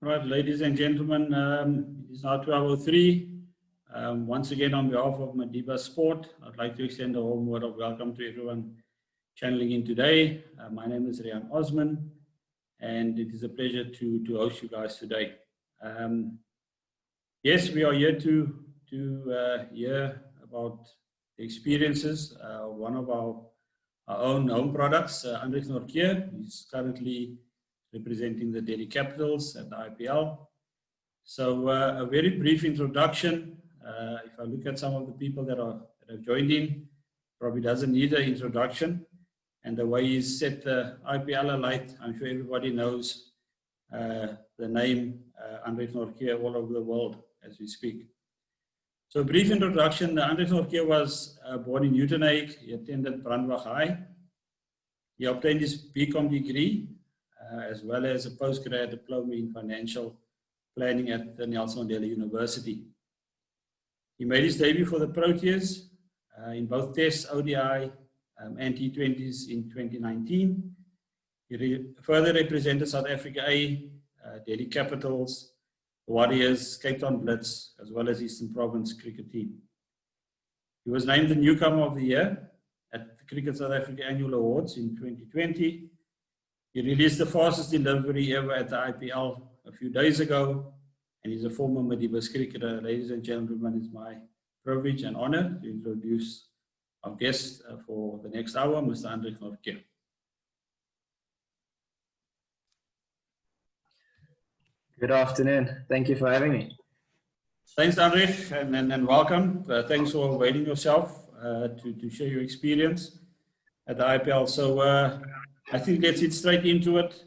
Right, ladies and gentlemen, it is now 12:03. Once again, on behalf of Madibaz Sport, I'd like to extend a warm word of welcome to everyone channeling in today. My name is Rian Osman, and it is a pleasure to host you guys today. Yes, we are here to hear about the experiences of one of our own home products, Anrich Nortje. He's currently representing the Delhi Capitals at the IPL. So a very brief introduction. If I look at some of the people that have joined in, probably doesn't need an introduction. And the way he's set the IPL alight, I'm sure everybody knows the name Anrich Nortje all over the world as we speak. So a brief introduction. Anrich Nortje was born in Uitenhage. He attended Brandweg High. He obtained his BCom degree as well as a postgrad diploma in financial planning at the Nelson Mandela University. He made his debut for the Proteas in both Tests, ODI, and T20s in 2019. He further represented South Africa A, Delhi Capitals, Warriors, Cape Town Blitz, as well as Eastern Province cricket team. He was named the Newcomer of the Year at the Cricket South Africa Annual Awards in 2020. He released the fastest delivery ever at the IPL a few days ago, and he's a former Madibaz cricketer. Ladies and gentlemen, it's my privilege and honor to introduce our guest for the next hour, Mr. Anrich Nortje. Good afternoon. Thank you for having me. Thanks, Anrich, and welcome. Thanks for waiting yourself to share your experience at the IPL. So I think let's get straight into it.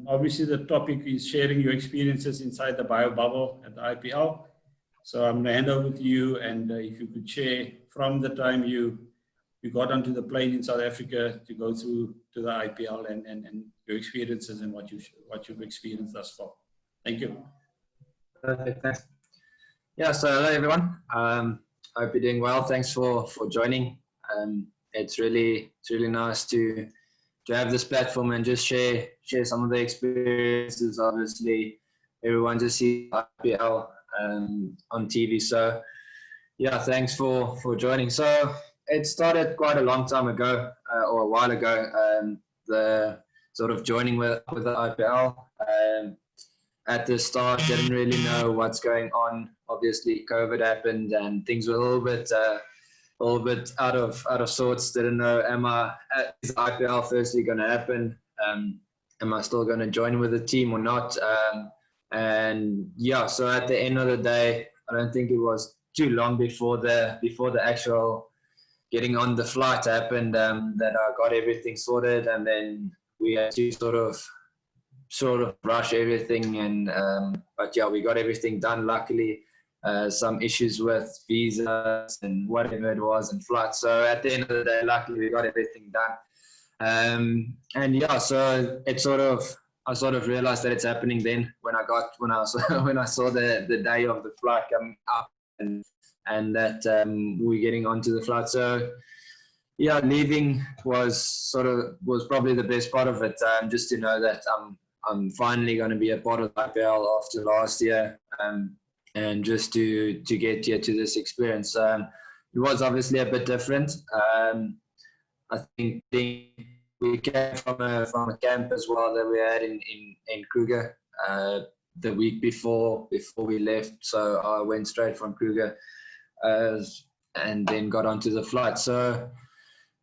Obviously, the topic is sharing your experiences inside the bio bubble at the IPL. So I'm going to hand over to you, and if you could share from the time you got onto the plane in South Africa to go through to the IPL and your experiences and what you've experienced thus far. Thank you. Perfect. Thanks. Yeah. So hello everyone. I hope you're doing well. Thanks for joining. It's really nice to have this platform and just share some of the experiences. Obviously, everyone just sees IPL on TV. So yeah, thanks for joining. So it started quite a long time ago, or a while ago. The sort of joining with the IPL. At the start, didn't really know what's going on. Obviously, COVID happened and things were a little bit out of sorts. Didn't know, is IPL firstly going to happen? Am I still going to join with the team or not? And yeah, so at the end of the day, I don't think it was too long before the actual getting on the flight happened, that I got everything sorted, and then we had to sort of rush everything. And but yeah, we got everything done. Luckily. Some issues with visas and whatever it was and flights. So at the end of the day, luckily we got everything done. And yeah, so I sort of realized that it's happening then when I saw the day of the flight coming up and that we're getting onto the flight. So yeah, leaving was probably the best part of it. Just to know that I'm finally going to be a part of IPL after last year. And just to get here to this experience. It was obviously a bit different. I think we came from a camp as well that we had in Kruger the week before we left. So I went straight from Kruger and then got onto the flight. So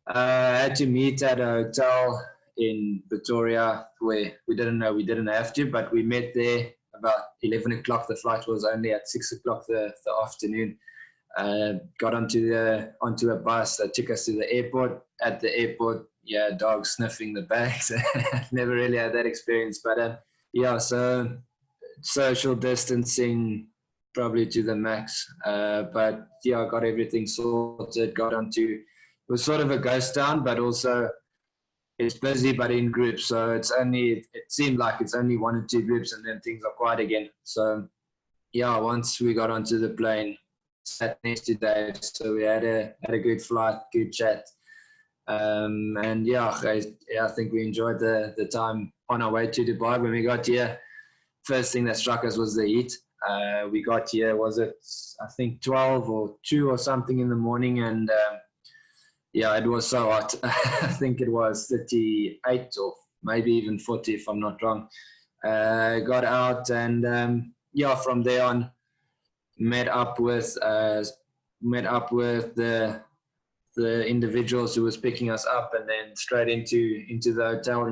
I had to meet at a hotel in Pretoria where we didn't know we didn't have to, but we met there. About 11 o'clock. The flight was only at 6 o'clock the afternoon. Got onto a bus that took us to the airport. At the airport, yeah, dogs sniffing the bags. Never really had that experience, but yeah, so social distancing probably to the max. But yeah, I got everything sorted. It was sort of a ghost town, but also it's busy, but in groups. So it seemed like it's only 1 or 2 groups, and then things are quiet again. So yeah, once we got onto the plane, sat next to Dave. So we had a good flight, good chat. And yeah, I think we enjoyed the time on our way to Dubai. When we got here, first thing that struck us was the heat. We got here, was it, I think 12 or 2 or something in the morning, and yeah, it was so hot. I think it was 38 or maybe even 40 if I'm not wrong. Got out, and yeah, from there on, met up with the individuals who was picking us up, and then straight into the hotel,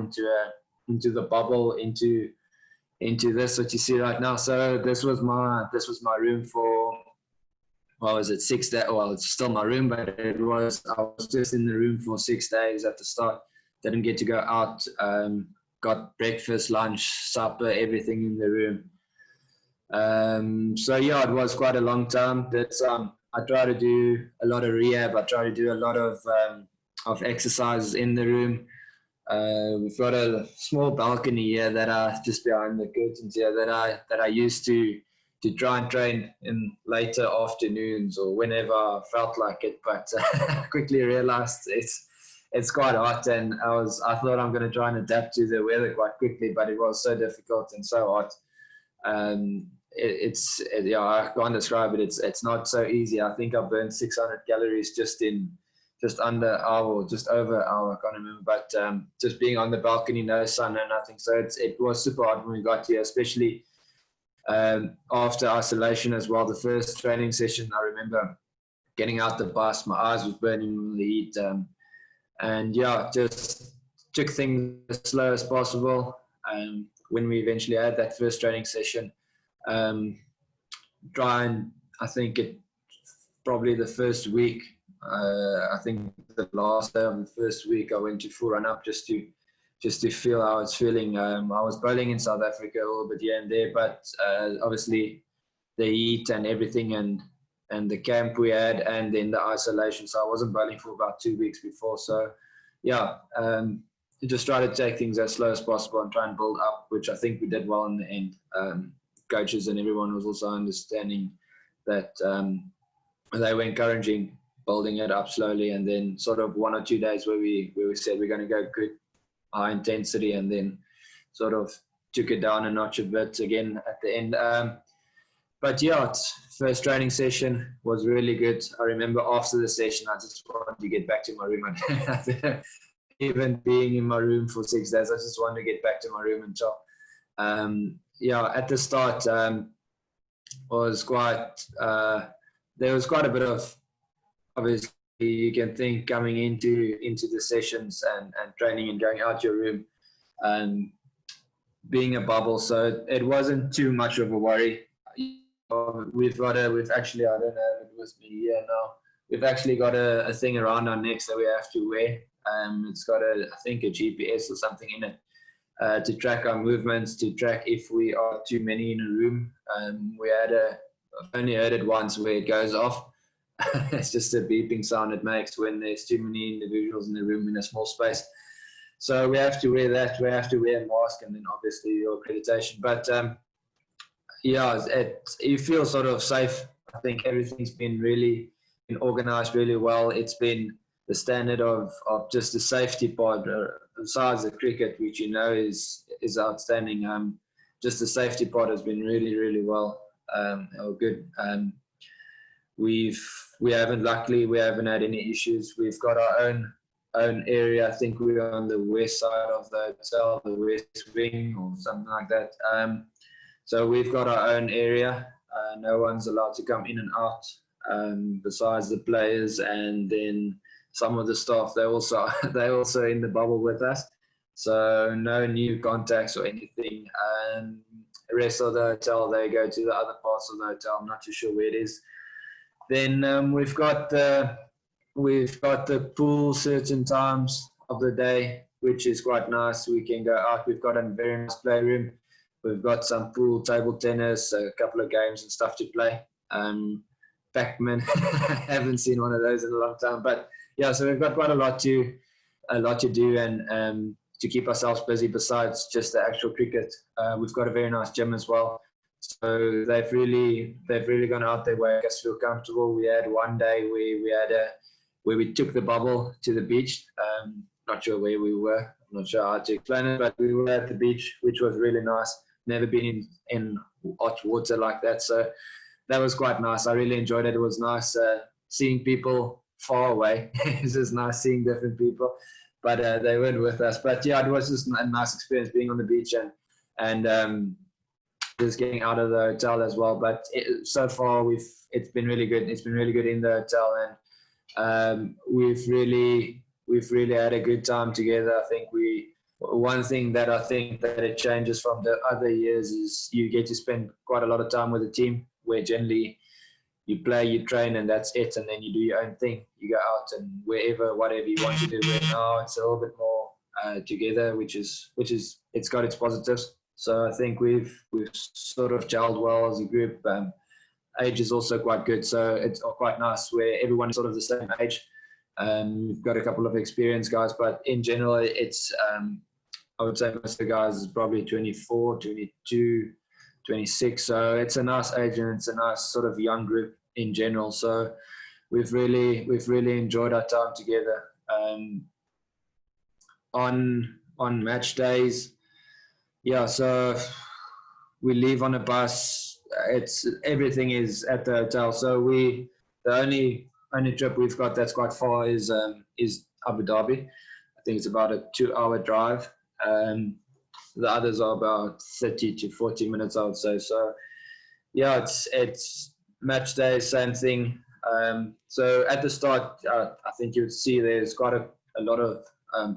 into the bubble, into this what you see right now. So this was my room for, what was it, 6 days? Well, it's still my room, but I was just in the room for 6 days at the start. Didn't get to go out. Got breakfast, lunch, supper, everything in the room. So yeah, it was quite a long time. I try to do a lot of rehab. I try to do a lot of exercises in the room. We've got a small balcony here that I just behind the curtains here that I used to try and train in later afternoons or whenever I felt like it. But quickly realized it's quite hot, and I thought I'm going to try and adapt to the weather quite quickly, but it was so difficult and so hot. Yeah, I can't describe it. It's not so easy. I think I burned 600 calories just under an hour or just over an hour. I can't remember, but just being on the balcony, no sun, no nothing. So it was super hard when we got here, especially after isolation as well. The first training session, I remember getting out the bus, my eyes was burning from the heat, and yeah, just took things as slow as possible. When we eventually had that first training session, I think it probably the first week, I think the last day of the first week, I went to full run up just to feel how it's feeling. I was bowling in South Africa a little bit here and there, but obviously the heat and everything, and the camp we had, and then the isolation. So I wasn't bowling for about 2 weeks before. So yeah, just try to take things as slow as possible and try and build up, which I think we did well in the end. Coaches and everyone was also understanding that they were encouraging building it up slowly, and then sort of 1 or 2 days where we said we're going to go good high intensity, and then sort of took it down a notch a bit again at the end. But yeah, first training session was really good. I remember after the session, I just wanted to get back to my room. Even being in my room for 6 days, I just wanted to get back to my room and chill. Yeah, at the start was quite. There was quite a bit of, obviously, you can think coming into the sessions and training and going out your room, being a bubble. So it wasn't too much of a worry. We've actually, I don't have it with me here now. We've actually got a thing around our necks that we have to wear. It's got I think a GPS or something in it to track our movements, to track if we are too many in a room. I've only heard it once where it goes off. It's just a beeping sound it makes when there's too many individuals in the room in a small space. So we have to wear that. We have to wear a mask, and then obviously your accreditation. But yeah, you feel sort of safe. I think everything's been organized really well. It's been the standard of just the safety part, besides the cricket, which is outstanding. Just the safety part has been really, really well good. Luckily we haven't had any issues. We've got our own area. I think we're on the west side of the hotel, the west wing or something like that. So we've got our own area. No one's allowed to come in and out besides the players, and then some of the staff. They're also in the bubble with us. So no new contacts or anything. The rest of the hotel, they go to the other parts of the hotel. I'm not too sure where it is. Then we've got the pool certain times of the day, which is quite nice. We can go out. We've got a very nice playroom. We've got some pool, table tennis, a couple of games and stuff to play. Pac-Man, I haven't seen one of those in a long time. But yeah, so we've got quite a lot to do and to keep ourselves busy besides just the actual cricket. We've got a very nice gym as well. So they've really gone out their way to make us feel comfortable. We had one day where we took the bubble to the beach. Not sure where we were. I'm not sure how to explain it, but we were at the beach, which was really nice. never been in hot water like that. So that was quite nice. I really enjoyed it. It was nice seeing people far away. It's just nice seeing different people, but they weren't with us. But yeah, it was just a nice experience being on the beach and just getting out of the hotel as well. But so far, it's been really good. It's been really good in the hotel, and we've really had a good time together. I think one thing that I think that it changes from the other years is you get to spend quite a lot of time with the team, where generally you play, you train, and that's it, and then you do your own thing. You go out and whatever you want to do. Where now it's a little bit more together, which is it's got its positives. So I think we've sort of gelled well as a group. Age is also quite good, so it's quite nice where everyone is sort of the same age. We've got a couple of experienced guys, but in general, it's I would say most of the guys is probably 24, 22, 26. So it's a nice age and it's a nice sort of young group in general. So we've really enjoyed our time together. On match days, yeah. So we leave on a bus. Everything is at the hotel. So the only trip we've got that's quite far is Abu Dhabi. I think it's about a 2-hour drive. The others are about 30 to 40 minutes, I would say. So yeah, it's match day, same thing. So at the start, I think you would see there's quite a lot of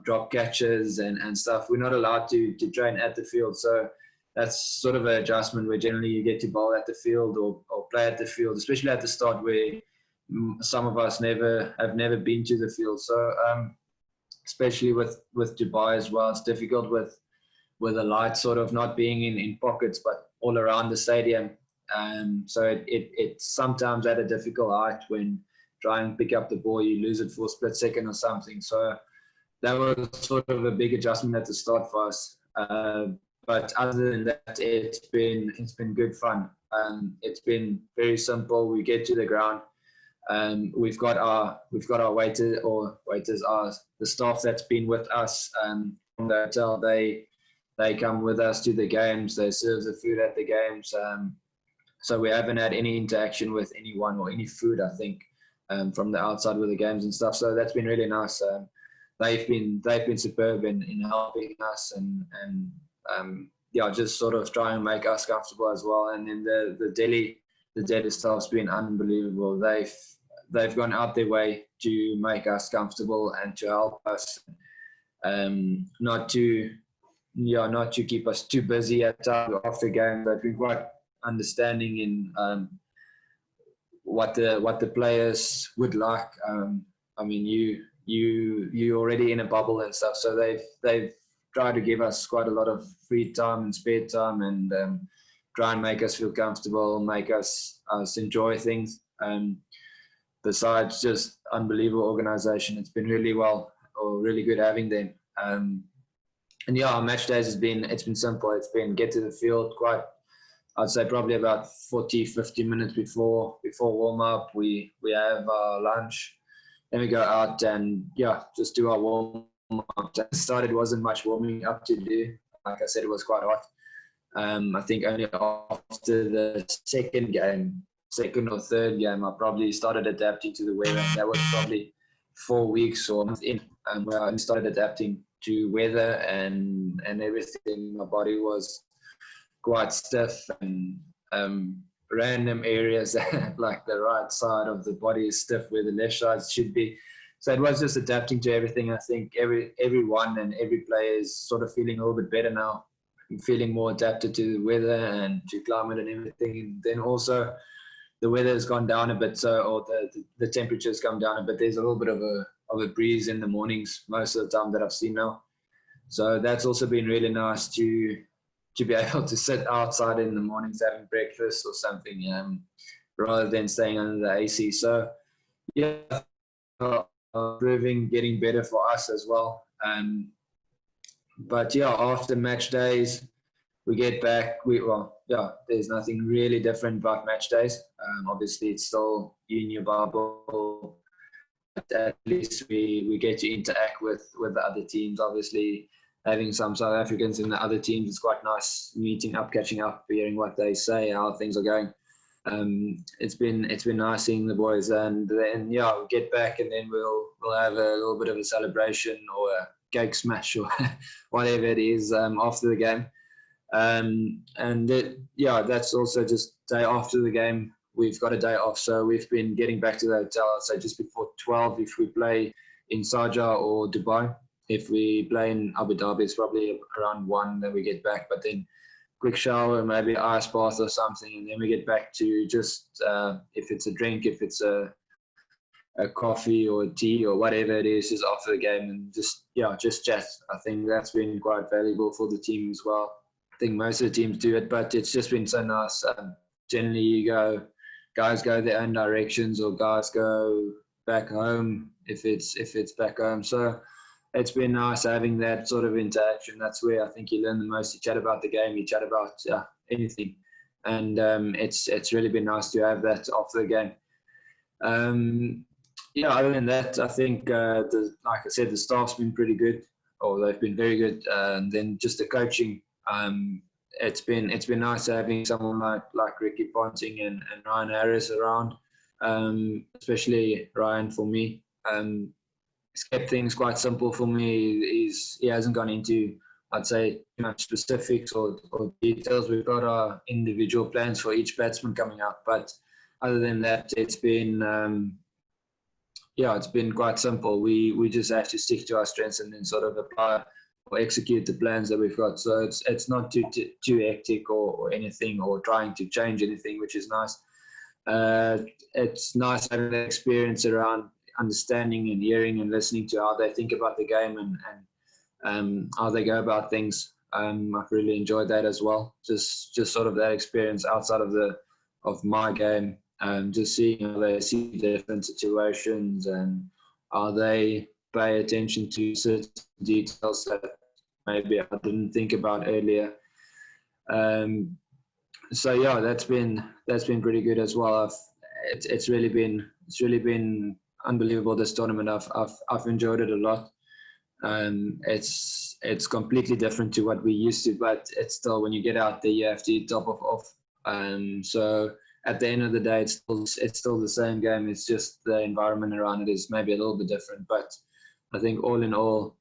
drop catches and stuff. We're not allowed to train at the field, so that's sort of an adjustment where generally you get to bowl at the field or play at the field, especially at the start where some of us have never been to the field. So especially with Dubai as well, it's difficult with the lights sort of not being in pockets but all around the stadium. So it's sometimes at a difficult height when trying to pick up the ball, you lose it for a split second or something. So that was sort of a big adjustment at the start for us. But other than that, it's been good fun. It's been very simple. We get to the ground. We've got our waiters, the staff that's been with us from the hotel. They come with us to the games. They serve the food at the games. So we haven't had any interaction with anyone or any food, I think, from the outside with the games and stuff. So that's been really nice. They've been superb in helping us and yeah, just sort of try and make us comfortable as well. And then the Delhi staff's been unbelievable. They've gone out their way to make us comfortable and to help us, not to keep us too busy after game. They've been quite understanding in what the players would like. I mean, you already in a bubble and stuff, so they've tried to give us quite a lot of free time and spare time and try and make us feel comfortable, make us enjoy things. Besides just unbelievable organization, it's been really good having them. And yeah, our match days it's been simple. It's been get to the field I'd say probably about 40-50 minutes before warm up. We have our lunch, then we go out and yeah, just do our warm up. At the start, it wasn't much warming up to do. Like I said, it was quite hot. I think only after the second or third game, I probably started adapting to the weather. That was probably 4 weeks or a month in, where I started adapting to weather and everything. My body was quite stiff and random areas like the right side of the body is stiff where the left side should be. So it was just adapting to everything. I think everyone and every player is sort of feeling a little bit better now. I'm feeling more adapted to the weather and to climate and everything. And then also the weather has gone down a bit, or the temperature's come down a bit. There's a little bit of a breeze in the mornings most of the time that I've seen now. So that's also been really nice to be able to sit outside in the mornings having breakfast or something, rather than staying under the AC. So yeah, improving, getting better for us as well. But yeah, after match days, we get back. There's nothing really different about match days. Obviously, it's still in your bubble. But at least we get to interact with the other teams. Obviously, having some South Africans in the other teams. It's quite nice meeting up, catching up, hearing what they say, how things are going. It's been nice seeing the boys, and then we'll get back, and then we'll have a little bit of a celebration or a cake smash or whatever it is after the game. That's also just day after the game. We've got a day off, so we've been getting back to the hotel, I'd say just before 12 if we play in Sharjah or Dubai. If we play in Abu Dhabi, it's probably around 1, then we get back. But then quick shower, maybe ice bath or something, and then we get back to just, if it's a drink, if it's a coffee or tea or whatever it is, just after the game, and just chat. I think that's been quite valuable for the team as well. I think most of the teams do it, but it's just been so nice. Generally, guys go their own directions, or guys go back home if it's back home. So it's been nice having that sort of interaction. That's where I think you learn the most. You chat about the game, you chat about anything, and it's really been nice to have that after the game. Other than that, I think like I said, the staff's been pretty good, or they've been very good. And then just the coaching, it's been nice having someone like Ricky Ponting and Ryan Harris around, especially Ryan for me. He's kept things quite simple for me. He hasn't gone into, I'd say, too much specifics or details. We've got our individual plans for each batsman coming up, but other than that, it's been quite simple. We just have to stick to our strengths and then sort of apply or execute the plans that we've got. So it's not too hectic or anything, or trying to change anything, which is nice. It's nice having the experience around understanding and hearing and listening to how they think about the game and how they go about things. I've really enjoyed that as well. Just sort of that experience outside of my game, just seeing how they see different situations and how they pay attention to certain details that maybe I didn't think about earlier. That's been pretty good as well. It's really been unbelievable, this tournament. I've enjoyed it a lot. It's completely different to what we used to, but it's still, when you get out there, you have to top off. So at the end of the day, it's still the same game. It's just the environment around it is maybe a little bit different. But I think all in all,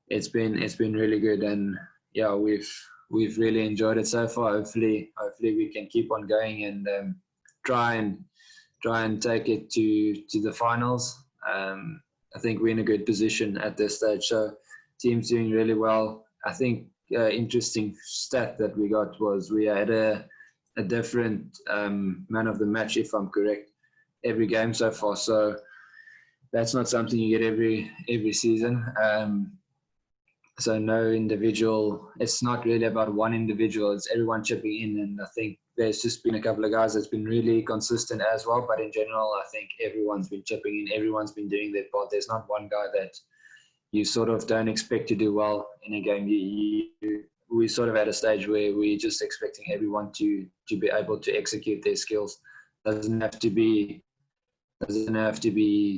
it's been really good, and we've really enjoyed it so far. Hopefully we can keep on going and try and take it to the finals. I think we're in a good position at this stage. So team's doing really well. I think interesting stat that we got was we had a different man of the match, if I'm correct, every game so far. So that's not something you get every season. So no individual. It's not really about one individual. It's everyone chipping in, and I think there's just been a couple of guys that's been really consistent as well. But in general, I think everyone's been chipping in. Everyone's been doing their part. There's not one guy that you sort of don't expect to do well in a game. We sort of at a stage where we're just expecting everyone to be able to execute their skills. Doesn't have to be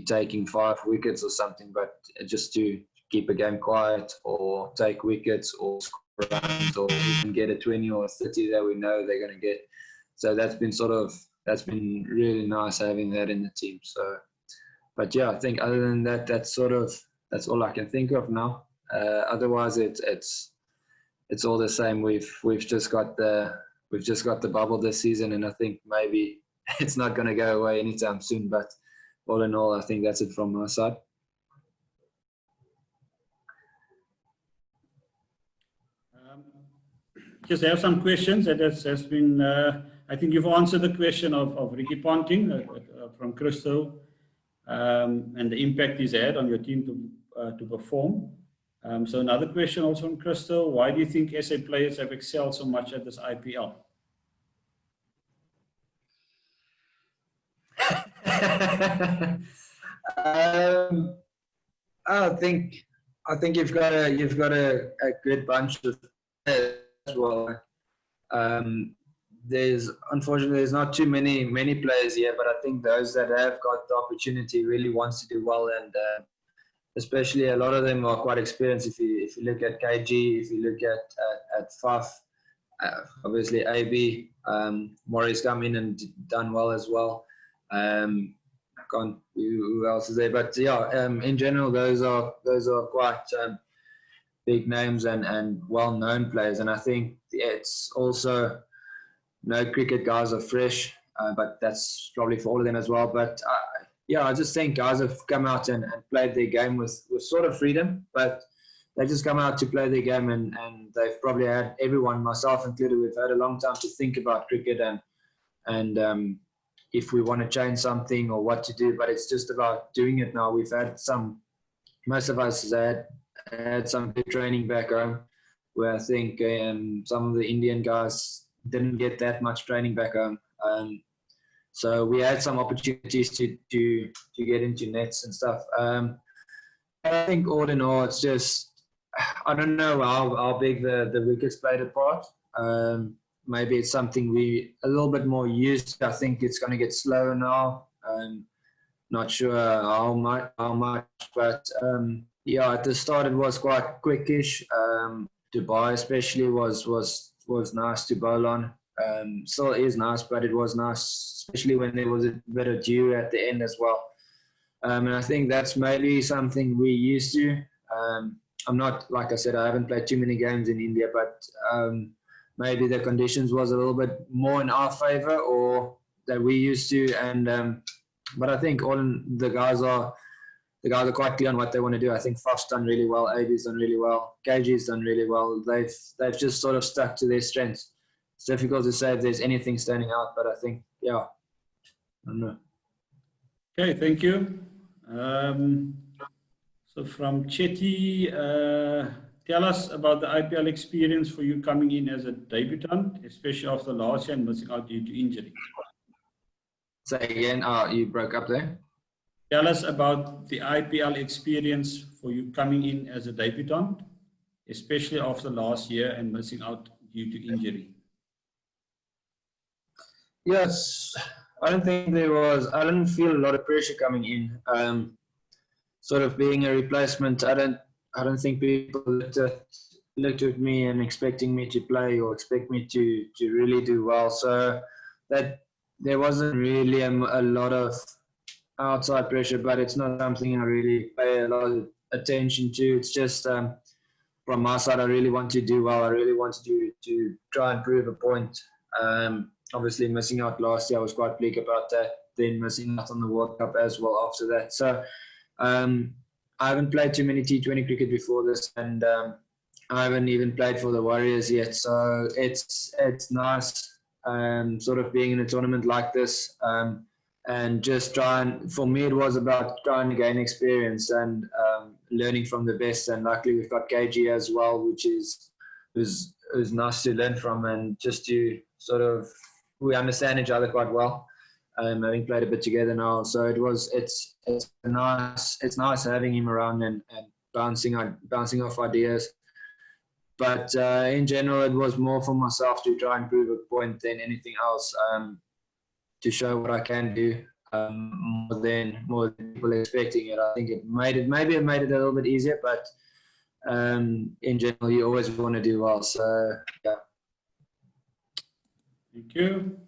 taking 5 wickets or something, but just to keep a game quiet or take wickets or score runs or even get a 20 or 30 that we know they're going to get. So that's been really nice having that in the team. So, but I think other than that, that's all I can think of now. Otherwise, it's all the same. We've just got the bubble this season, and I think maybe it's not going to go away anytime soon. But all in all, I think that's it from my side. Just have some questions that has been. I think you've answered the question of Ricky Ponting from Crystal, and the impact he's had on your team to perform. So another question also from Crystal: why do you think SA players have excelled so much at this IPL? I think you've got a good bunch of players as well. There's not too many players here, but I think those that have got the opportunity really wants to do well, and especially a lot of them are quite experienced. If you look at KG, if you look at Faf, obviously AB, Maury's come in and done well as well. Can't who else is there, but yeah, in general, those are quite big names and well-known players. And I think it's also no cricket guys are fresh, but that's probably for all of them as well. But yeah, I just think guys have come out and played their game with sort of freedom, but they just come out to play their game, and they've probably had, everyone, myself included, we've had a long time to think about cricket and if we want to change something or what to do, but it's just about doing it now. We've had most of us had some good training back home, where I think some of the Indian guys didn't get that much training back home. So we had some opportunities to get into nets and stuff. I think all in all, it's just, I don't know how big the wickets played a part. Maybe it's something we a little bit more used to. I think it's going to get slower now. Not sure how much, but yeah, at the start it was quite quickish. Dubai especially was nice to bowl on. Still is nice, but it was nice, especially when there was a bit of dew at the end as well. And I think that's maybe something we used to. I'm not, like I said, I haven't played too many games in India, but maybe the conditions was a little bit more in our favour, or that we used to. And but I think all the guys are quite clear on what they want to do. I think Faf's done really well, AB's done really well, KG's done really well. They've just sort of stuck to their strengths. It's difficult to say if there's anything standing out, but I think, yeah, I don't know. Okay, thank you. So from Chetty, tell us about the IPL experience for you coming in as a debutant, especially after last year and missing out due to injury. Say again, you broke up there. Tell us about the IPL experience for you coming in as a debutant, especially after last year and missing out due to injury. Yes, I don't feel a lot of pressure coming in. Sort of being a replacement, I don't think people looked at me and expecting me to play or expect me to really do well. So that there wasn't really a lot of outside pressure, but it's not something I really pay a lot of attention to. It's just from my side, I really want to do well. I really wanted to try and prove a point. Obviously, missing out last year, I was quite bleak about that. Then missing out on the World Cup as well after that. So I haven't played too many T20 cricket before this, and I haven't even played for the Warriors yet. So it's nice, sort of being in a tournament like this, and just for me, it was about trying to gain experience and learning from the best. And luckily, we've got KG as well, which is nice to learn from, and just to sort of, we understand each other quite well. Having played a bit together now, so it's nice having him around and bouncing off ideas. But in general, it was more for myself to try and prove a point than anything else, to show what I can do, more than people expecting it. I think it made it a little bit easier, but in general, you always want to do well. So yeah. Thank you.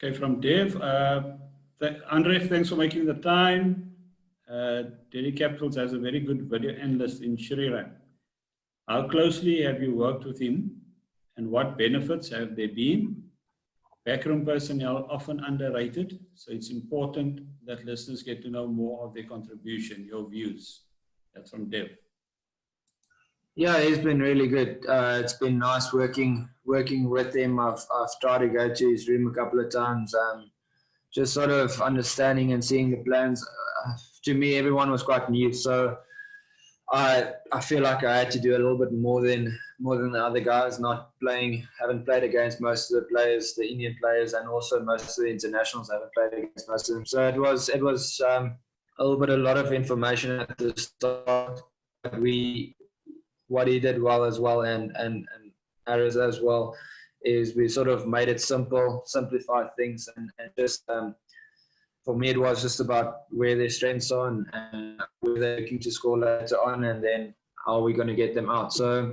Okay, from Dave, Anrich, thanks for making the time. Delhi Capitals has a very good video analyst in Shriram. How closely have you worked with him, and what benefits have there been? Backroom personnel often underrated, so it's important that listeners get to know more of their contribution, your views. That's from Dev. Yeah, he's been really good. It's been nice working with him. I've tried to go to his room a couple of times, just sort of understanding and seeing the plans. To me, everyone was quite new, so I feel like I had to do a little bit more than the other guys. Haven't played against most of the players, the Indian players, and also most of the internationals. Haven't played against most of them. So it was a lot of information at the start. What he did well as well, and Aris as well, is we sort of made it simple, simplified things, and just for for me, it was just about where their strengths are and where they're looking to score later on, and then how we're going to get them out. So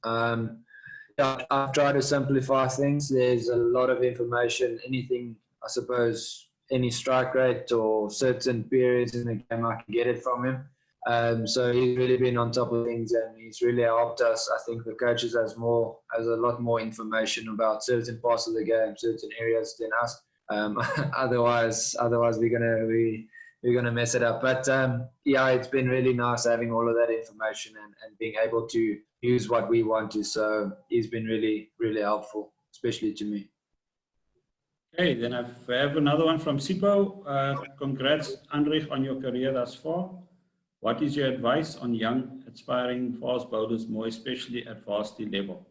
yeah, I've tried to simplify things. There's a lot of information, anything, I suppose, any strike rate or certain periods in the game, I can get it from him. So he's really been on top of things, and he's really helped us. I think the coaches has a lot more information about certain parts of the game, certain areas than us. Otherwise we're gonna mess it up. But yeah, it's been really nice having all of that information and being able to use what we want to. So he's been really, really helpful, especially to me. Okay, then I have another one from Sipo. Congrats, Anrich, on your career thus far. What is your advice on young, aspiring fast bowlers, more especially at varsity level?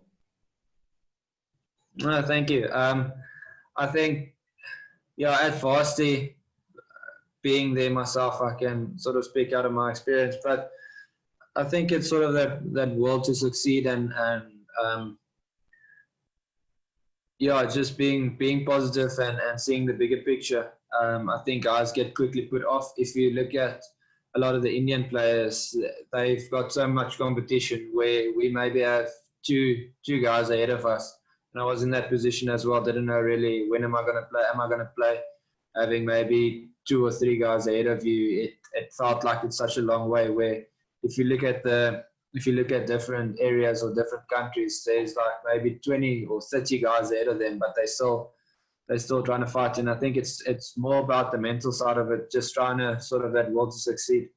No, thank you. I think, yeah, at varsity, being there myself, I can sort of speak out of my experience, but I think it's sort of that will to succeed and yeah, just being positive and seeing the bigger picture. I think guys get quickly put off. If you look at a lot of the Indian players, they've got so much competition where we maybe have two guys ahead of us. And I was in that position as well. Didn't know really when am I going to play? Am I going to play? Having maybe 2 or 3 guys ahead of you, it felt like it's such a long way. Where if you look at different areas or different countries, there's like maybe 20 or 30 guys ahead of them, but they're still trying to fight. And I think it's more about the mental side of it, just trying to sort of that will to succeed.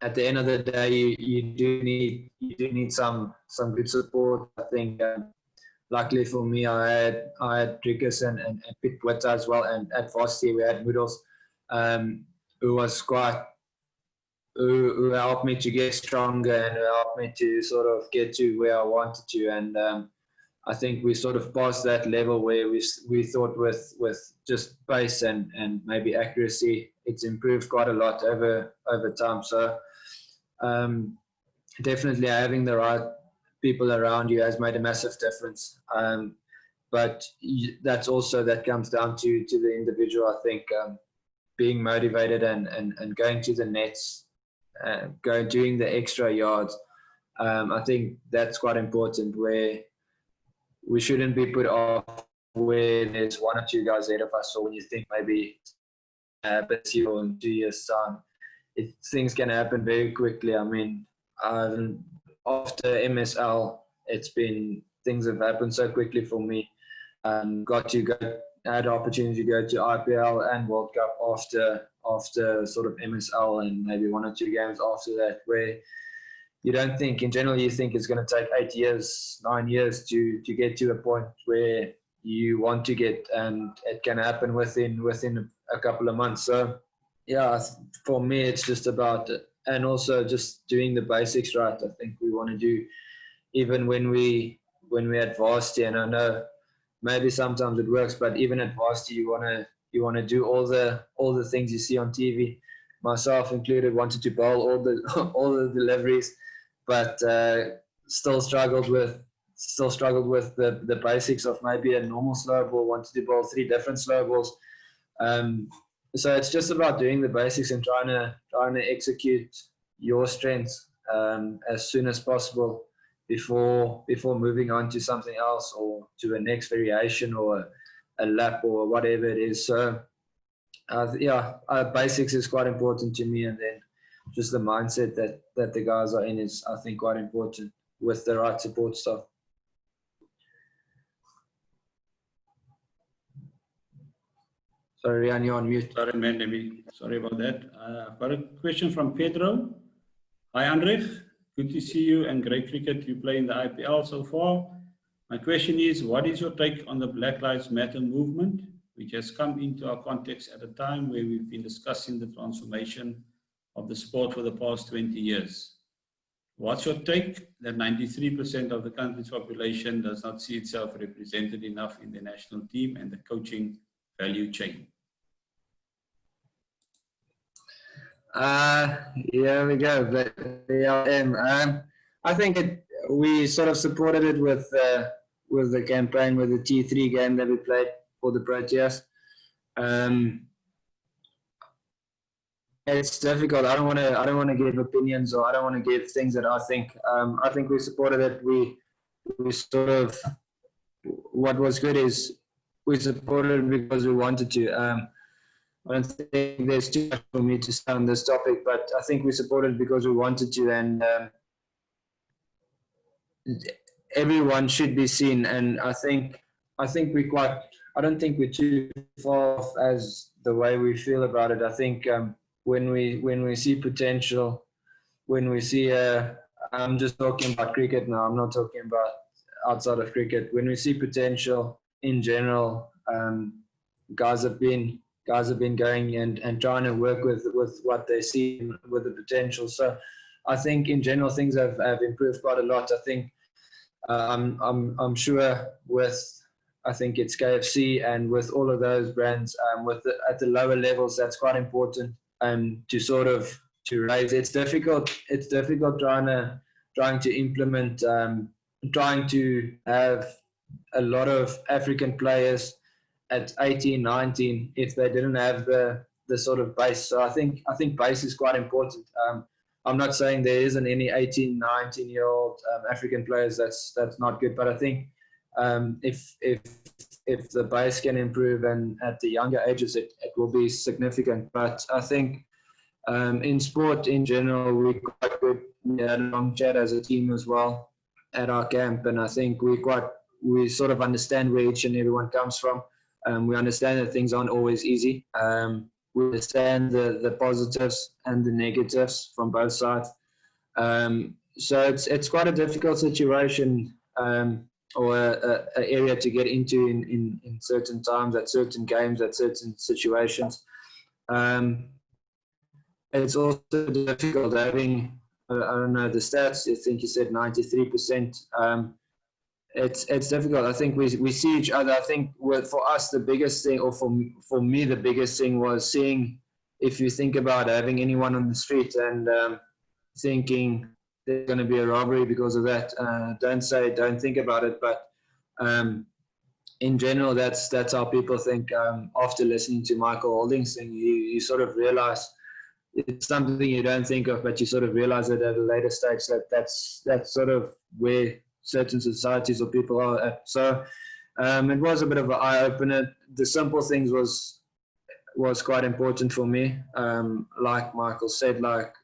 At the end of the day, you do need some good support. I think luckily for me, I had Trickers and Pit Witta as well, and at varsity we had Moodles, who helped me to get stronger and who helped me to sort of get to where I wanted to. And I think we sort of passed that level where we thought with just pace and maybe accuracy, it's improved quite a lot over time. So definitely having the right people around you has made a massive difference. But that comes down to the individual. I think being motivated and going to the nets, doing the extra yards. I think that's quite important, where we shouldn't be put off where there's 1 or 2 guys ahead of us, or when you think maybe this year or in 2 years' time, things can happen very quickly. I mean, after MSL, things have happened so quickly for me. Had the opportunity to go to IPL and World Cup after sort of MSL, and maybe 1 or 2 games after that, where you don't think, in general, you think it's going to take 8 years, 9 years to get to a point where you want to get, and it can happen within a couple of months. So yeah, for me, it's just about, and also just doing the basics right. I think we want to do, even when we at varsity, and I know maybe sometimes it works, but even at varsity, you want to do all the things you see on TV. Myself included, wanted to bowl all the deliveries, but still struggled with the basics of maybe a normal slow ball. Wanted to bowl 3 different slow balls. So it's just about doing the basics and trying to execute your strengths as soon as possible before moving on to something else or to a next variation or a lap or whatever it is. So basics is quite important to me, and then just the mindset that the guys are in is, I think, quite important with the right support staff. Sorry, Rian, you're on mute. Sorry, man, sorry about that. I've got a question from Pedro. Hi, Anrich. Good to see you, and great cricket you play in the IPL so far. My question is, what is your take on the Black Lives Matter movement, which has come into our context at a time where we've been discussing the transformation of the sport for the past 20 years? What's your take that 93% of the country's population does not see itself represented enough in the national team and the coaching value chain? Here we go. But I think we sort of supported it with the campaign with the T3 game that we played for the Proteas. It's difficult. I don't want to give opinions, or I don't want to give things that I think. I think we supported it. We sort of, what was good is we supported it because we wanted to. I don't think there's too much for me to say on this topic, but I think we supported it because we wanted to, and everyone should be seen. And I think we quite. I don't think we're too far off as the way we feel about it. I think when we see potential, when we see I'm just talking about cricket now. I'm not talking about outside of cricket. When we see potential in general, guys have been going and trying to work with what they see with the potential. So I think in general things have improved quite a lot. I think I'm sure with, I think it's KFC and with all of those brands at the lower levels, that's quite important to sort of to raise. It's difficult trying to implement, trying to have a lot of African players at 18, 19 if they didn't have the sort of base. So I think base is quite important. I'm not saying there isn't any 18, 19-year-old African players that's not good, but I think if the base can improve and at the younger ages, it will be significant. But I think in sport in general, we're quite good. We had a long chat as a team as well at our camp, and I think we sort of understand where each and everyone comes from. We understand that things aren't always easy. We understand the positives and the negatives from both sides. So it's quite a difficult situation or an area to get into in certain times, at certain games, at certain situations. It's also difficult having, I don't know the stats, I think you said 93%. It's difficult. I think we see each other. I think for us the biggest thing, or for me the biggest thing, was seeing, if you think about having anyone on the street and thinking there's going to be a robbery because of that. Don't think about it, but in general that's how people think. After listening to Michael Holding's thing, you sort of realize it's something you don't think of, but you sort of realize it at a later stage that's sort of where certain societies or people are at. So it was a bit of an eye-opener. The simple things was quite important for me. Like Michael said, like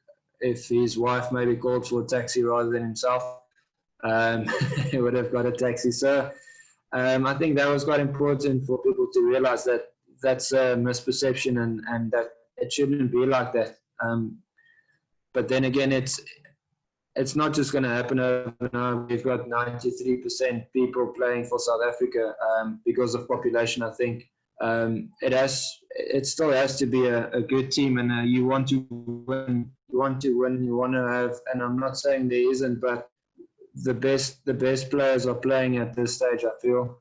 if his wife maybe called for a taxi rather than himself, he would have got a taxi. So I think that was quite important for people to realize that that's a misperception and that it shouldn't be like that. But then again, it's not just going to happen overnight. We've got 93% people playing for South Africa because of population. I think it still has to be a good team, and you want to win. You want to have, and I'm not saying there isn't, but the best players are playing at this stage. I feel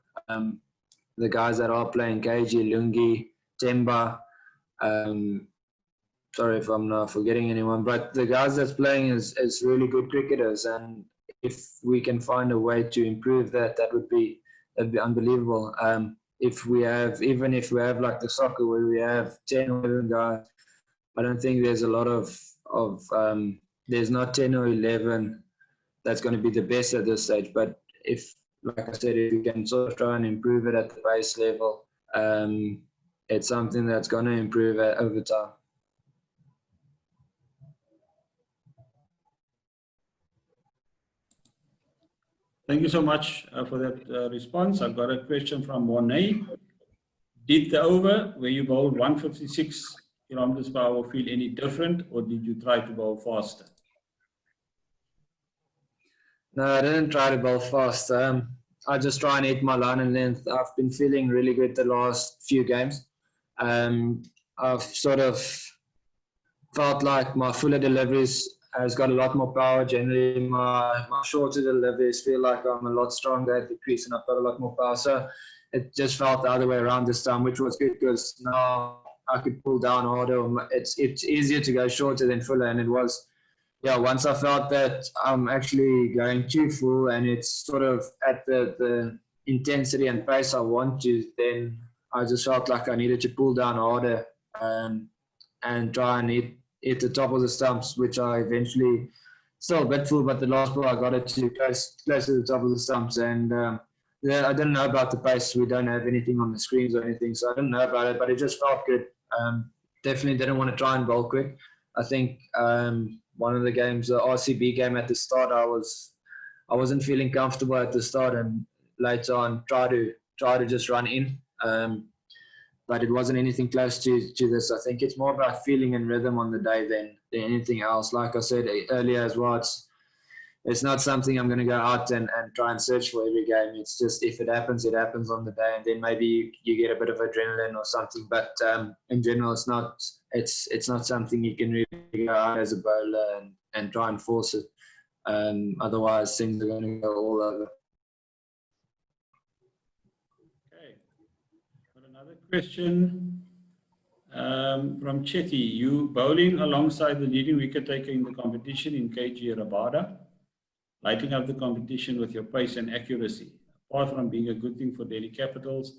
the guys that are playing, KG, Lungi, Temba. Sorry if I'm not forgetting anyone, but the guys that's playing is really good cricketers, and if we can find a way to improve that'd be unbelievable. If we have like the soccer where we have 10 or 11 guys, I don't think there's a lot of there's not 10 or 11 that's going to be the best at this stage. But if, like I said, if we can sort of try and improve it at the base level, it's something that's going to improve over time. Thank you so much for that response. I've got a question from Monet. Did the over, where you bowled 156 kilometers per hour, feel any different, or did you try to bowl faster? No, I didn't try to bowl fast. I just try and hit my line and length. I've been feeling really good the last few games. I've sort of felt like my fuller deliveries has got a lot more power. Generally, my shorter deliveries feel like I'm a lot stronger at the crease and I've got a lot more power. So it just felt the other way around this time, which was good because now I could pull down harder. It's easier to go shorter than fuller, and it was, yeah, once I felt that I'm actually going too full and it's sort of at the intensity and pace I want to, then I just felt like I needed to pull down harder and try and hit the top of the stumps, which I eventually still a bit full, but the last ball I got it to close to the top of the stumps. And yeah, I didn't know about the pace. We don't have anything on the screens or anything, so I didn't know about it, but it just felt good. Definitely didn't want to try and bowl quick. I think one of the games, the RCB game at the start, I wasn't feeling comfortable at the start, and later on try to just run in. But it wasn't anything close to this. I think it's more about feeling and rhythm on the day than anything else. Like I said earlier as well, it's not something I'm going to go out and try and search for every game. It's just if it happens, it happens on the day, and then maybe you get a bit of adrenaline or something. But in general, it's not something you can really go out as a bowler and try and force it. Otherwise, things are going to go all over. Another question from Chetty. You bowling alongside the leading wicket taker in the competition in KG Rabada, lighting up the competition with your pace and accuracy. Apart from being a good thing for Delhi Capitals,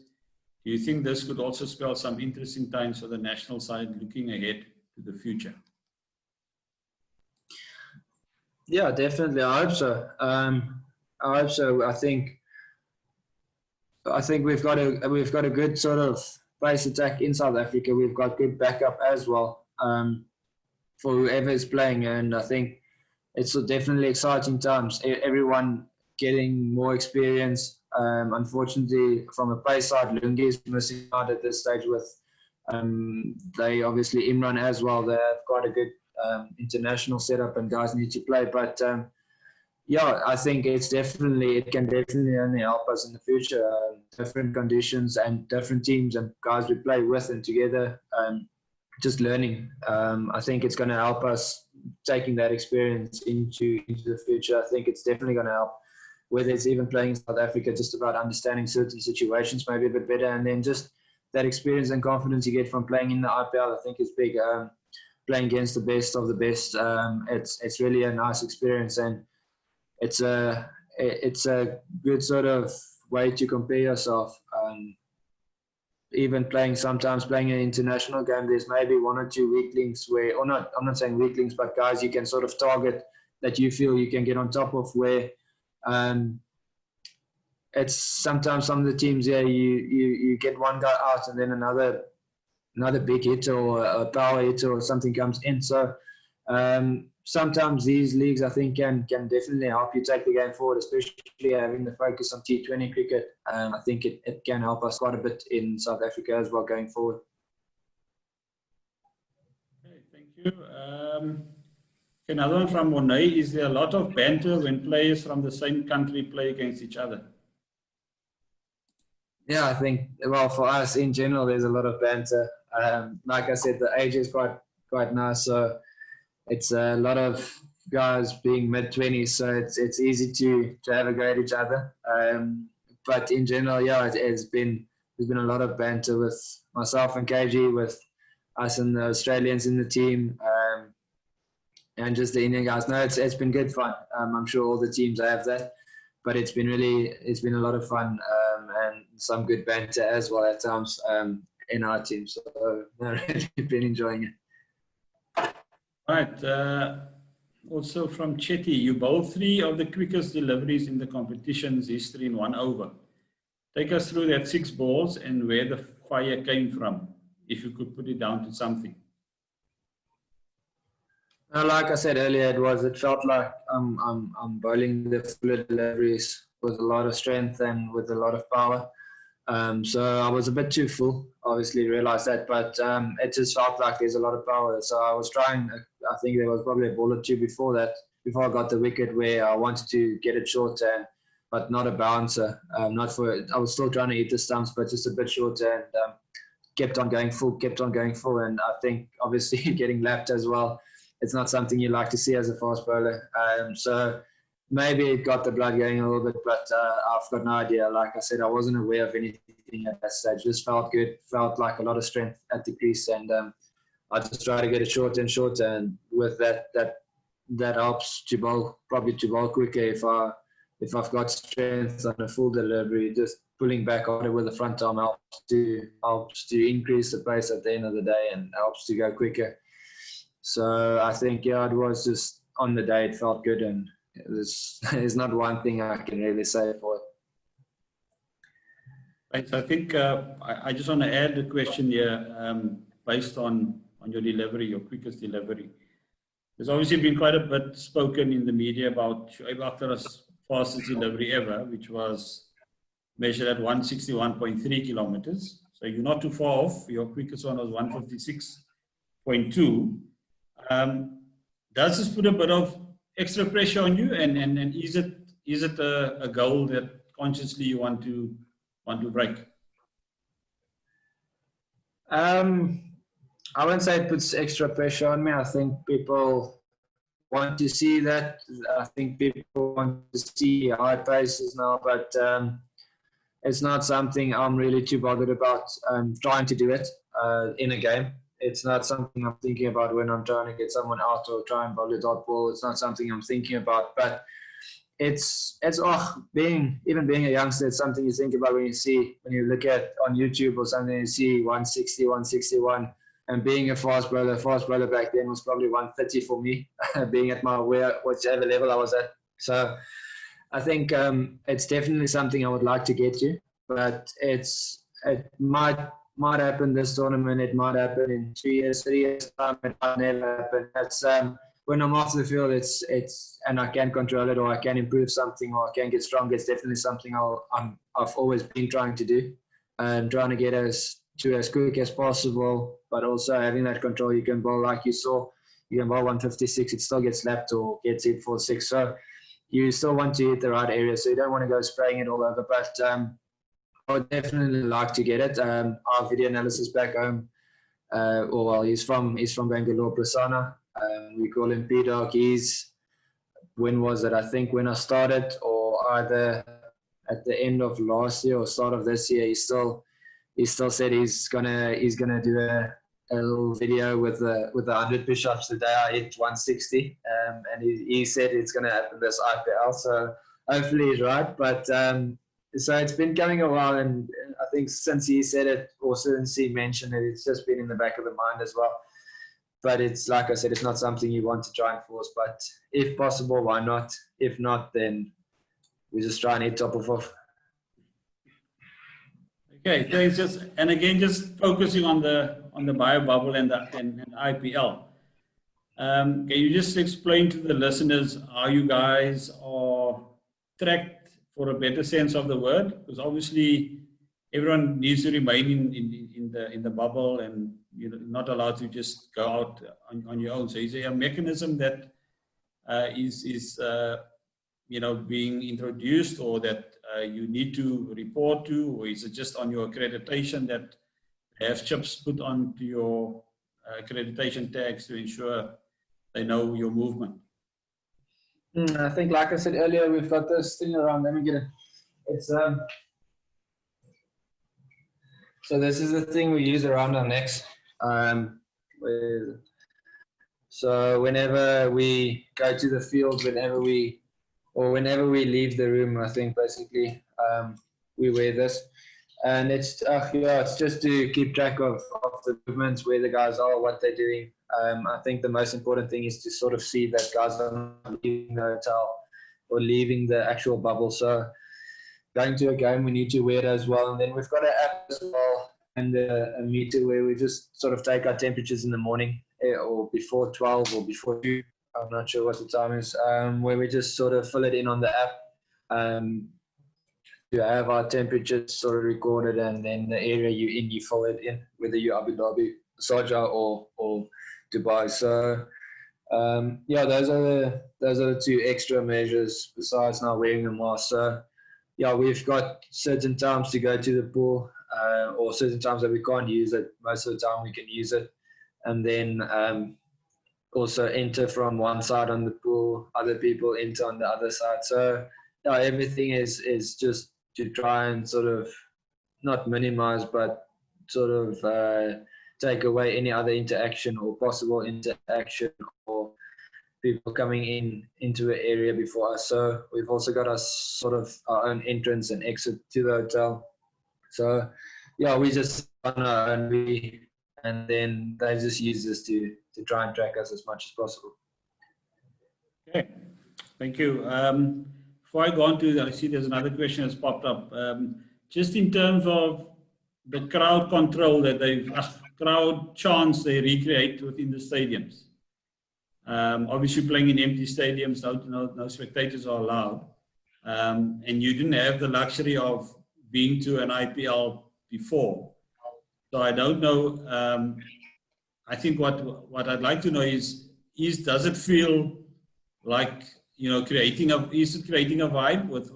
do you think this could also spell some interesting times for the national side looking ahead to the future? Yeah, definitely. I hope so. I hope so. I think we've got a good sort of pace attack in South Africa. We've got good backup as well for whoever is playing, and I think it's definitely exciting times. Everyone getting more experience. Unfortunately, from a pace side, Lungi is missing out at this stage. With they obviously Imran as well. They have got a good international setup, and guys need to play, but. Yeah, I think it can definitely only help us in the future. Different conditions and different teams and guys we play with and together, just learning. I think it's going to help us taking that experience into the future. I think it's definitely going to help, whether it's even playing in South Africa, just about understanding certain situations maybe a bit better, and then just that experience and confidence you get from playing in the IPL, I think is big. Playing against the best of the best, it's really a nice experience, and it's a good sort of way to compare yourself. Even sometimes playing an international game, there's maybe one or two weak links I'm not saying weak links, but guys you can sort of target that you feel you can get on top of, where it's sometimes some of the teams, you get one guy out and then another big hitter or a power hitter or something comes in. So sometimes these leagues, I think, can definitely help you take the game forward, especially having the focus on T20 cricket. I think it can help us quite a bit in South Africa as well going forward. Okay, thank you. Another one from Monet. Is there a lot of banter when players from the same country play against each other? Yeah, I think, well, for us in general, there's a lot of banter. Like I said, the age is quite nice, so it's a lot of guys being mid-20s, so it's easy to have a go at each other. But in general, yeah, there's been a lot of banter with myself and KG, with us and the Australians in the team, and just the Indian guys. No, it's been good fun. I'm sure all the teams have that, but it's been a lot of fun, and some good banter as well at times in our team. So I've really been enjoying it. Right. Also from Chetty, you bowled 3 of the quickest deliveries in the competition's history in 1 over. Take us through that 6 balls and where the fire came from, if you could put it down to something. Like I said earlier, it felt like I'm bowling the fuller deliveries with a lot of strength and with a lot of power. So I was a bit too full, obviously realized that, but it just felt like there's a lot of power. So I was trying, I think there was probably a ball or two before I got the wicket, where I wanted to get it shorter, but not a bouncer. I was still trying to hit the stumps, but just a bit shorter, and kept on going full. And I think obviously getting lapped as well, it's not something you like to see as a fast bowler. So maybe it got the blood going a little bit, but I've got no idea. Like I said, I wasn't aware of anything at that stage. Just felt good, felt like a lot of strength at the crease, and I just try to get it shorter and shorter. And with that helps to bowl quicker if I've got strength on a full delivery. Just pulling back harder with the front arm helps to increase the pace at the end of the day and helps to go quicker. So I think, yeah, it was just on the day it felt good, and there's not one thing I can really say for it. Right, so I think I just want to add a question here based on your delivery, your quickest delivery. There's obviously been quite a bit spoken in the media about Shoaib Akhtar's fastest delivery ever, which was measured at 161.3 kilometers. So you're not too far off. Your quickest one was 156.2. Does this put a bit of extra pressure on you? And is it a goal that consciously you want to break? I wouldn't say it puts extra pressure on me. I think people want to see that. I think people want to see high paces now, but it's not something I'm really too bothered about trying to do it in a game. It's not something I'm thinking about when I'm trying to get someone out or try and bowl a dot ball. It's not something I'm thinking about, but it's being a youngster, it's something you think about when you look at on YouTube or something, you see 160, 161. And being a fast bowler back then was probably 130 for me, being at whichever level I was at. So I think it's definitely something I would like to get to, but it might happen this tournament. It might happen in 2 years, 3 years time. It might never happen. That's when I'm off the field. It's and I can control it, or I can improve something, or I can get stronger. It's definitely something I've always been trying to do, and trying to get as quick as possible, but also having that control. You can bowl, like you saw, you can bowl 156, it still gets slapped or gets hit for 6. So you still want to hit the right area, so you don't want to go spraying it all over. But I would definitely like to get it. Our video analysis back home, he's from Bangalore, Prasanna. We call him P-Dog. When was it? I think when I started, or either at the end of last year or start of this year, he still said he's gonna do a little video with the 100 push-ups the day I hit 160, and he said it's gonna happen this IPL. So hopefully he's right. But so it's been coming a while, and I think since he said it, or since he mentioned it, it's just been in the back of the mind as well. But it's like I said, it's not something you want to try and force. But if possible, why not? If not, then we just try and hit top of off. Okay, thanks. Just focusing on the bio bubble and IPL. Can you just explain to the listeners how you guys are tracked, for a better sense of the word? Because obviously everyone needs to remain in the bubble, and you're not allowed to just go out on your own. So is there a mechanism that is being introduced, or that you need to report to, or is it just on your accreditation that have chips put onto your accreditation tags to ensure they know your movement? I think, like I said earlier, we've got this thing around. Let me get it. It's so this is the thing we use around our necks. So whenever we go to the field, whenever we leave the room, I think basically we wear this, and it's just to keep track of the movements, where the guys are, what they're doing. I think the most important thing is to sort of see that guys are not leaving the hotel or leaving the actual bubble. So going to a game, we need to wear it as well. And then we've got an app as well, and a meter where we just sort of take our temperatures in the morning, or before 12 or before 2. I'm not sure what the time is, where we just sort of fill it in on the app to have our temperatures sort of recorded, and then the area you're in, you fill it in, whether you're Abu Dhabi, Sharjah, or Dubai. So those are the two extra measures besides now wearing a mask. So we've got certain times to go to the pool, or certain times that we can't use it. Most of the time we can use it, and then also enter from one side on the pool, other people enter on the other side. So everything is just to try and sort of not minimize, but sort of take away any other interaction or possible interaction, or people coming into the area before us. So we've also got our own entrance and exit to the hotel. So yeah, we just on our own, and then they just use this to try and track us as much as possible. Okay, thank you. Before I go on to, I see there's another question that's popped up. Just in terms of the crowd control that crowd chants they recreate within the stadiums. Obviously playing in empty stadiums, no spectators are allowed. And you didn't have the luxury of being to an IPL before. So I don't know. I think what I'd like to know is does it feel like, creating a vibe with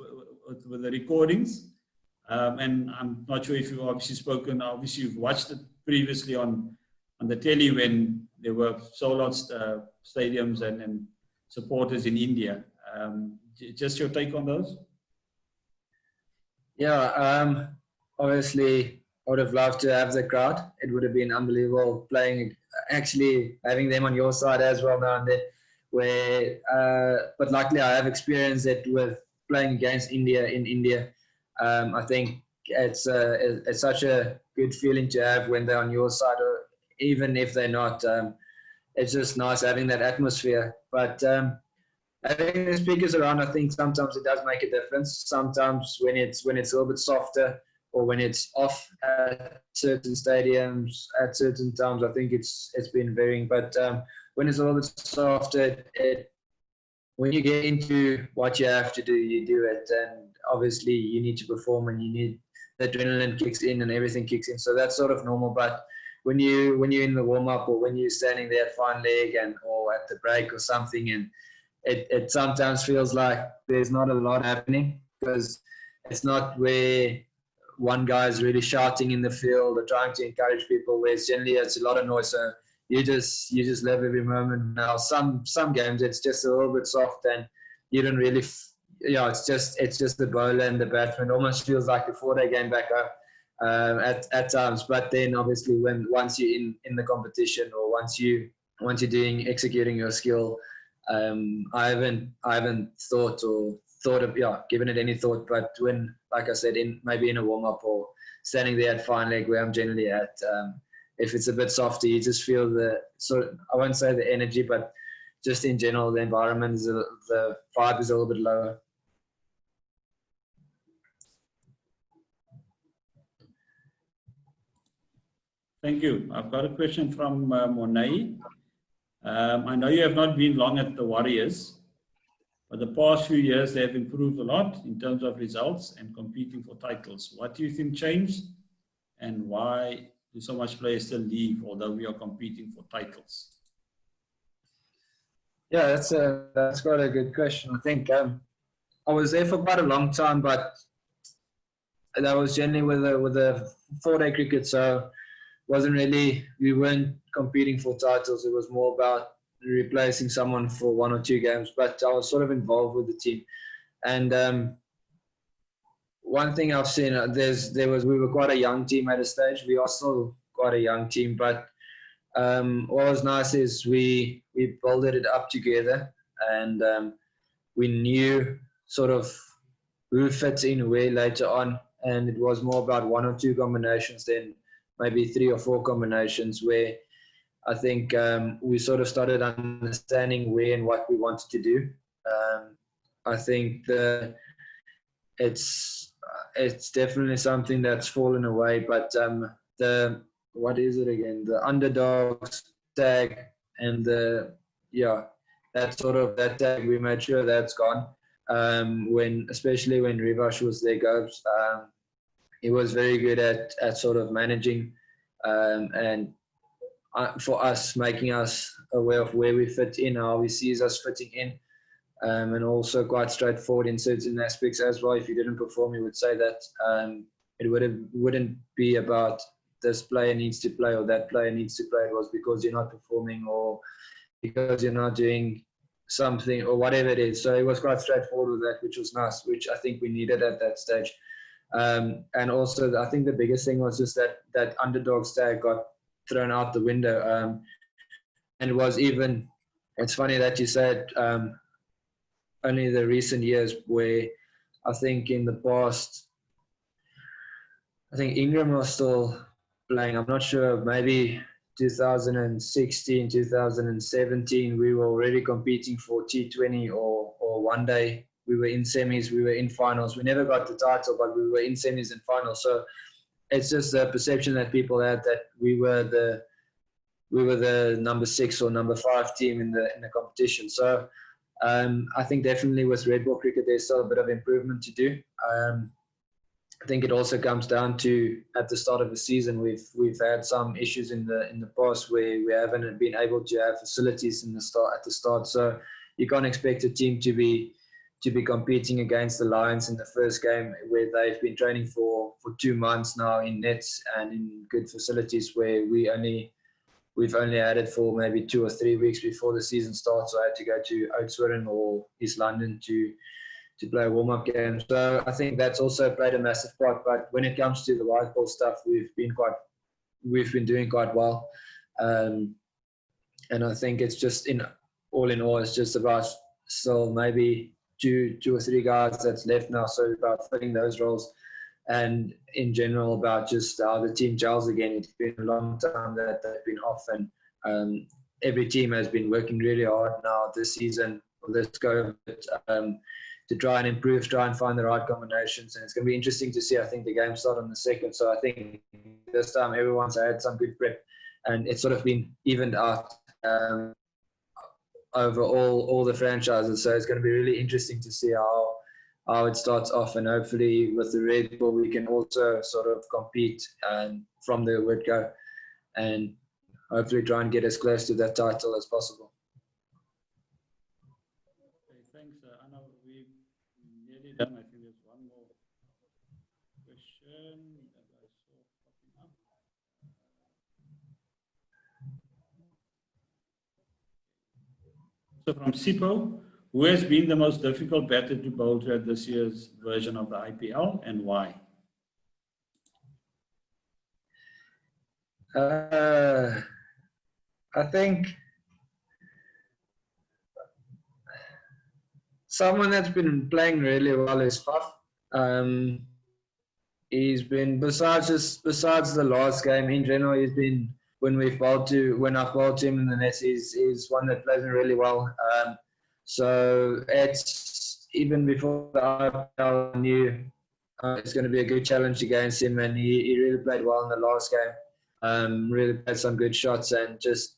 the recordings? And I'm not sure if you've obviously you've watched it previously on the telly when there were sold-out stadiums and supporters in India. Just your take on those? Yeah, obviously I would have loved to have the crowd. It would have been unbelievable actually having them on your side as well now and then. But luckily I have experienced it with playing against India in India. I think it's such a good feeling to have when they're on your side, or even if they're not. It's just nice having that atmosphere. But having the speakers around, I think sometimes it does make a difference. Sometimes when it's a little bit softer, or when it's off at certain stadiums at certain times, I think it's been varying. But when it's a little bit softer, when you get into what you have to do, you do it. And obviously you need to perform, and you need the adrenaline kicks in and everything kicks in. So that's sort of normal. But when you're in the warm up, or when you're standing there at fine leg or at the break or something, and it sometimes feels like there's not a lot happening, because it's not where one guy is really shouting in the field or trying to encourage people, where generally it's a lot of noise. So you just live every moment. Now some games it's just a little bit soft, and you don't really it's just the bowler and the batsman. It almost feels like a 4-day game back home at times. But then obviously once you're in the competition, or once you're executing your skill, I haven't thought of given it any thought. But when, like I said, maybe in a warm up or standing there at fine leg, where I'm generally at, if it's a bit softer, you just feel I won't say the energy, but just in general, the environment the vibe is a little bit lower. Thank you. I've got a question from Monai. I know you have not been long at the Warriors, but the past few years they have improved a lot in terms of results and competing for titles. What do you think changed, and why do so much players still leave, although we are competing for titles? Yeah, that's quite a good question. I think I was there for quite a long time, but that was generally with a 4-day cricket, so we weren't competing for titles. It was more about replacing someone for 1 or 2 games, but I was sort of involved with the team. And one thing I've seen, we were quite a young team at a stage. We are still quite a young team, but what was nice is we built it up together, and we knew sort of who fits in where later on, and it was more about 1 or 2 combinations than maybe 3 or 4 combinations, where I think we sort of started understanding where and what we wanted to do. I think it's definitely something that's fallen away, but what is it again? The underdogs tag and that tag, we made sure that's gone. Especially when Rivash was there, Gobes, he was very good at sort of managing and for us, making us aware of where we fit in, how he sees us fitting in, and also quite straightforward in certain aspects as well. If you didn't perform, he would say that it wouldn't be about this player needs to play or that player needs to play. It was because you're not performing or because you're not doing something or whatever it is. So it was quite straightforward with that, which was nice, which I think we needed at that stage. And also, I think the biggest thing was just that underdog tag got thrown out the window, and it it's funny that you said only the recent years, where I think in the past, I think Ingram was still playing. I'm not sure, maybe 2016, 2017, we were already competing for T20 or one day. We were in semis, we were in finals. We never got the title, but we were in semis and finals. So it's just the perception that people had that we were the number 6 or number 5 team in the competition. So I think definitely with red ball cricket, there's still a bit of improvement to do. I think it also comes down to, at the start of the season, we've had some issues in the past where we haven't been able to have facilities at the start. So you can't expect a team to be competing against the Lions in the first game, where they've been training for 2 months now in nets and in good facilities, where we've only had it for maybe 2 or 3 weeks before the season starts. So I had to go to Oudtshoorn or East London to play a warm-up game. So I think that's also played a massive part. But when it comes to the white ball stuff, we've been doing quite well. And I think it's just all in all, it's just about still maybe two or three guys that's left now. So about filling those roles, and in general about just how the team gels again. It's been a long time that they've been off, and every team has been working really hard now this season, or this go, to try and improve, try and find the right combinations. And it's going to be interesting to see. I think the game starts on the 2nd. So I think this time everyone's had some good prep, and it's sort of been evened out over all the franchises. So it's going to be really interesting to see how it starts off, and hopefully with the red ball we can also sort of compete from the word go, and hopefully try and get as close to that title as possible. Okay, thanks, Anna. We're nearly done. I think there's one more question that I saw popping up. So from Sipo, who has been the most difficult batter to bowl at this year's version of the IPL, and why? I think someone that's been playing really well is Faf. He's been, besides the last game, in general, he's been, when I've bowled him in the nets, he's one that plays really well. So it's, even before the IPL, I knew it's going to be a good challenge against him, and he really played well in the last game. Really played some good shots, and just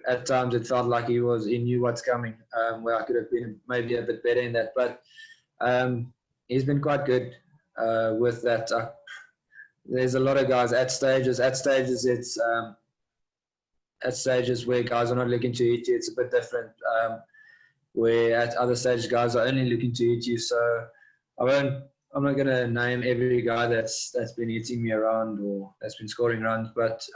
at times it felt like he knew what's coming, where I could have been maybe a bit better in that. But he's been quite good with that. There's a lot of guys at stages. It's at stages where guys are not looking to hit you, it's a bit different. Where at other stages guys are only looking to hit you. So I'm not going to name every guy that's been hitting me around or that's been scoring runs, but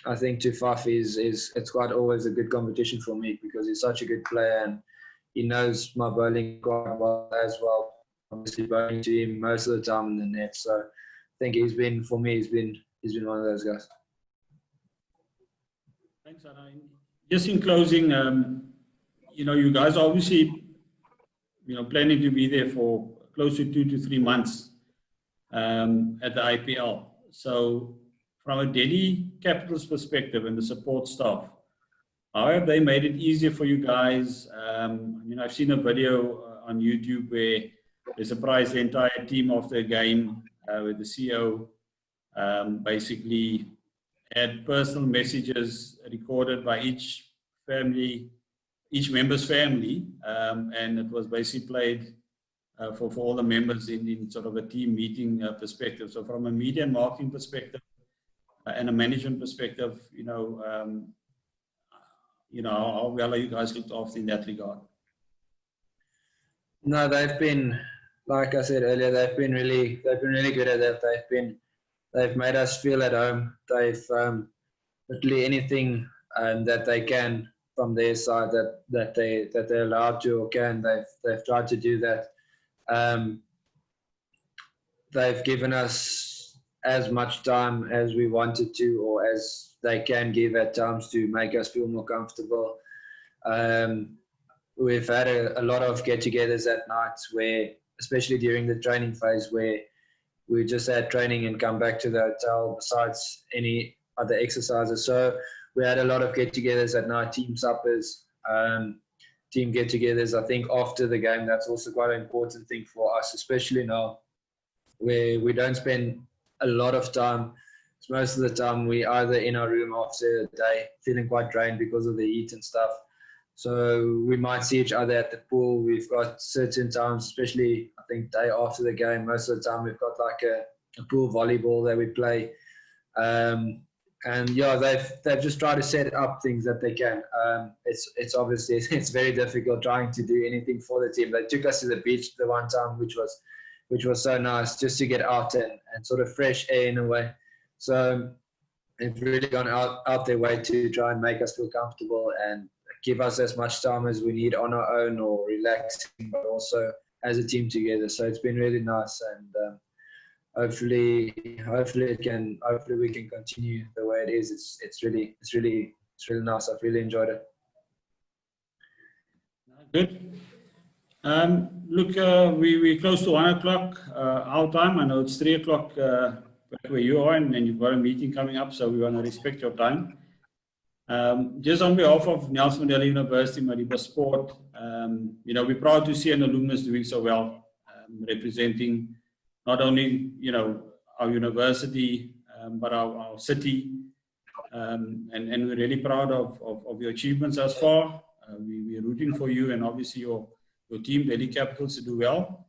I think to Faf it's quite always a good competition for me, because he's such a good player and he knows my bowling quite well as well. Obviously bowling to him most of the time in the net. So I think he's been one of those guys. Thanks, Anna. Just in closing, you guys are obviously, planning to be there for close to 2 to 3 months at the IPL. So from a Delhi Capitals perspective and the support staff, how have they made it easier for you guys? I've seen a video on YouTube where they surprised the entire team after a game with the CEO basically had personal messages recorded by each member's family, and it was basically played for all the members in sort of a team meeting perspective. So from a media and marketing perspective and a management perspective, how well are you guys looked after in that regard? No, they've been, like I said earlier, they've been really good at that. They've made us feel at home. They've literally anything that they can from their side that they're allowed to or can, they've tried to do that. They've given us as much time as we wanted to, or as they can give at times, to make us feel more comfortable. We've had a lot of get-togethers at night where, especially during the training phase, where we just had training and come back to the hotel besides any other exercises. So we had a lot of get-togethers at night, team suppers, team get-togethers. I think after the game, that's also quite an important thing for us, especially now where we don't spend a lot of time. Most of the time we either in our room after the day feeling quite drained because of the heat and stuff. So we might see each other at the pool. We've got certain times, especially I think day after the game, most of the time we've got like a pool volleyball that we play. And yeah, they've just tried to set up things that they can. It's obviously it's very difficult trying to do anything for the team. They took us to the beach the one time, which was so nice just to get out and sort of fresh air in a way. So they've really gone out their way to try and make us feel comfortable and give us as much time as we need on our own or relaxing, but also as a team together. So it's been really nice, and hopefully we can continue the way it is. It's really nice. I've really enjoyed it. Good. Look, we're close to 1 o'clock our time. I know it's 3 o'clock back where you are, and you've got a meeting coming up, so we want to respect your time. Just on behalf of Nelson Mandela University, Madibaz Sport, we're proud to see an alumnus doing so well, representing not only, our university, but our city. And we're really proud of your achievements thus far. We're rooting for you and obviously your team, Delhi Capitals, to do well.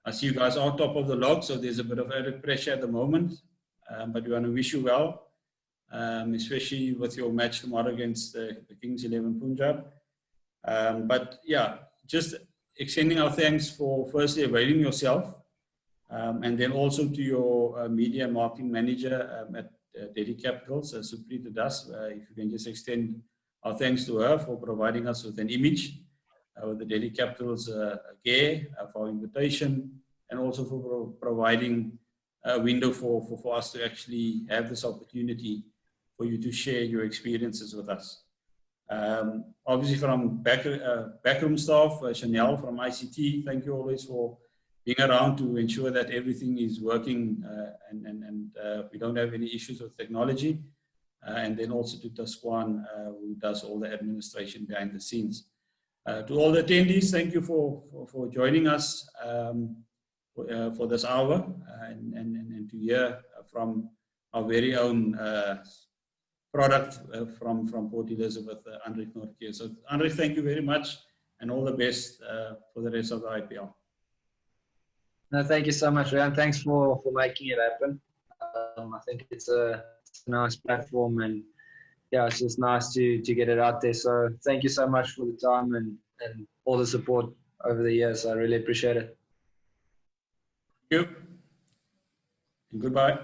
I see you guys are top of the log, so there's a bit of added pressure at the moment, but we want to wish you well. Especially with your match tomorrow against the Kings 11 Punjab. But yeah, just extending our thanks for firstly availing yourself, and then also to your media marketing manager at Delhi Capitals, Suprita Das. If you can just extend our thanks to her for providing us with an image with the Delhi Capitals gear for our invitation, and also for providing a window for us to actually have this opportunity for you to share your experiences with us. Obviously from backroom staff, Chanel from ICT, thank you always for being around to ensure that everything is working and we don't have any issues with technology. And then also to Tasquan, who does all the administration behind the scenes. To all the attendees, thank you for joining us for this hour and to hear from our very own product from Port Elizabeth, Anrich Nortje. So Anrich, thank you very much and all the best for the rest of the IPL. No, thank you so much, Ryan. Thanks for making it happen. I think it's a nice platform, and yeah, it's just nice to get it out there. So thank you so much for the time and all the support over the years. I really appreciate it. Thank you. And goodbye.